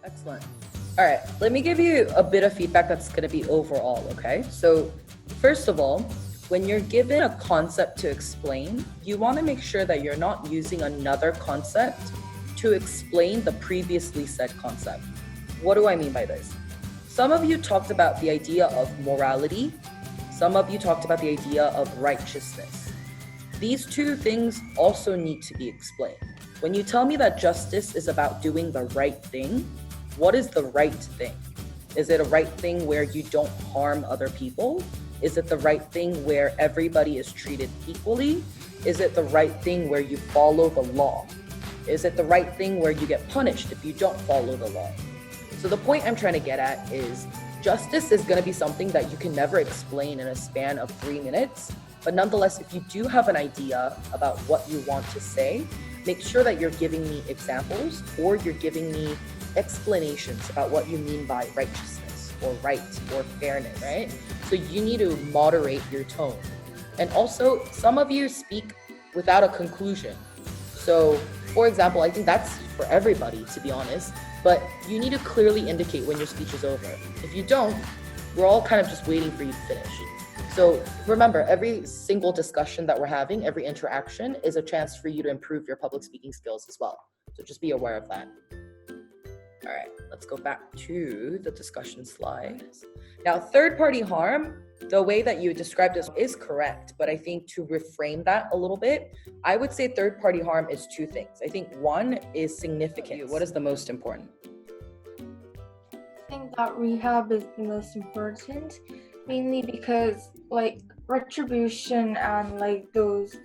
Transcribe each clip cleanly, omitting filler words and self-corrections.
Excellent. All right, let me give you a bit of feedback that's going to be overall, okay? So first of all, when you're given a concept to explain, you want to make sure that you're not using another concept to explain the previously said concept. What do I mean by this? Some of you talked about the idea of morality. Some of you talked about the idea of righteousness. These two things also need to be explained. When you tell me that justice is about doing the right thing, what is the right thing? Is it a right thing where you don't harm other people? Is it the right thing where everybody is treated equally? Is it the right thing where you follow the law? Is it the right thing where you get punished if you don't follow the law? So the point I'm trying to get at is justice is going to be something that you can never explain in a span of 3 minutes. But nonetheless, if you do have an idea about what you want to say, make sure that you're giving me examples or you're giving me explanations about what you mean by righteousness or right or fairness, right? So you need to moderate your tone. And also, some of you speak without a conclusion. So, for example, I think that's for everybody, to be honest, but you need to clearly indicate when your speech is over. If you don't, we're all kind of just waiting for you to finish. So remember, every single discussion that we're having, every interaction is a chance for you to improve your public speaking skills as well. So just be aware of that. All right, let's go back to the discussion slides. Now, third-party harm, the way that you described it is correct, but I think to reframe that a little bit, I would say third-party harm is two things. I think one is significance. What is the most important? I think that rehab is the most important, mainly because like retribution and like those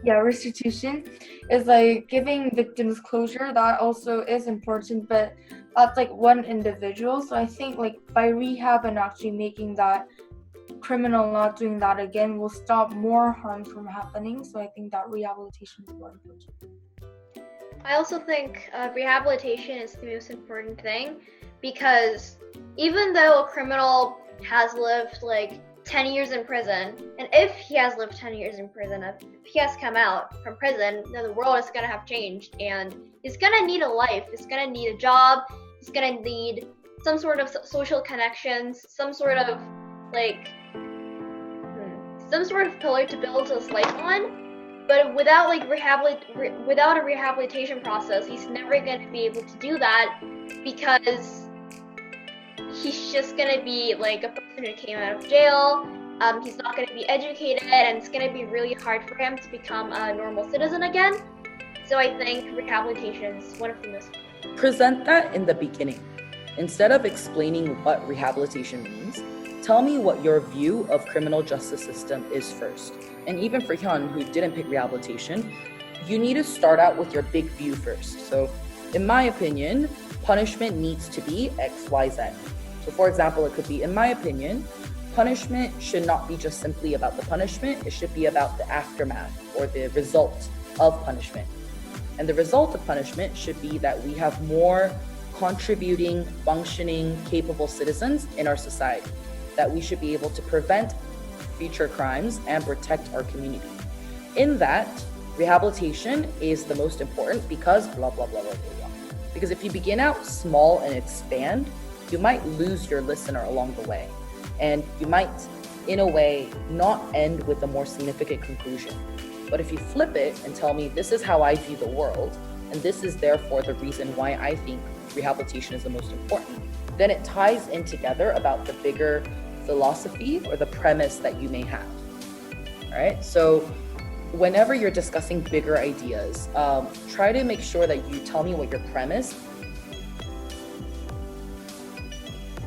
restitution is like giving victims closure. That also is important, but that's like one individual. So I think like by rehab and actually making that criminal not doing that again will stop more harm from happening. So I think that rehabilitation is more important. I also think rehabilitation is the most important thing, because even though a criminal has lived like 10 years in prison, and if he has lived 10 years in prison, if he has come out from prison, then the world is going to have changed, and he's going to need a life, he's going to need a job, he's going to need some sort of social connections, some sort of like some sort of pillar to build his life on. But without like without a rehabilitation process, he's never going to be able to do that, because he's just going to be like a person who came out of jail. He's not going to be educated, and it's going to be really hard for him to become a normal citizen again. So I think rehabilitation is one of the most. Present that in the beginning. Instead of explaining what rehabilitation means, tell me what your view of criminal justice system is first. And even for Hyun, who didn't pick rehabilitation, you need to start out with your big view first. So in my opinion, punishment needs to be X, Y, Z. So for example, it could be, in my opinion, punishment should not be just simply about the punishment, it should be about the aftermath or the result of punishment. And the result of punishment should be that we have more contributing, functioning, capable citizens in our society, that we should be able to prevent future crimes and protect our community. In that, rehabilitation is the most important because blah, blah, blah, blah, blah, blah. Because if you begin out small and expand, you might lose your listener along the way. And you might, in a way, not end with a more significant conclusion. But if you flip it and tell me, this is how I view the world, and this is therefore the reason why I think rehabilitation is the most important, then it ties in together about the bigger philosophy or the premise that you may have. All right, so whenever you're discussing bigger ideas, try to make sure that you tell me what your premise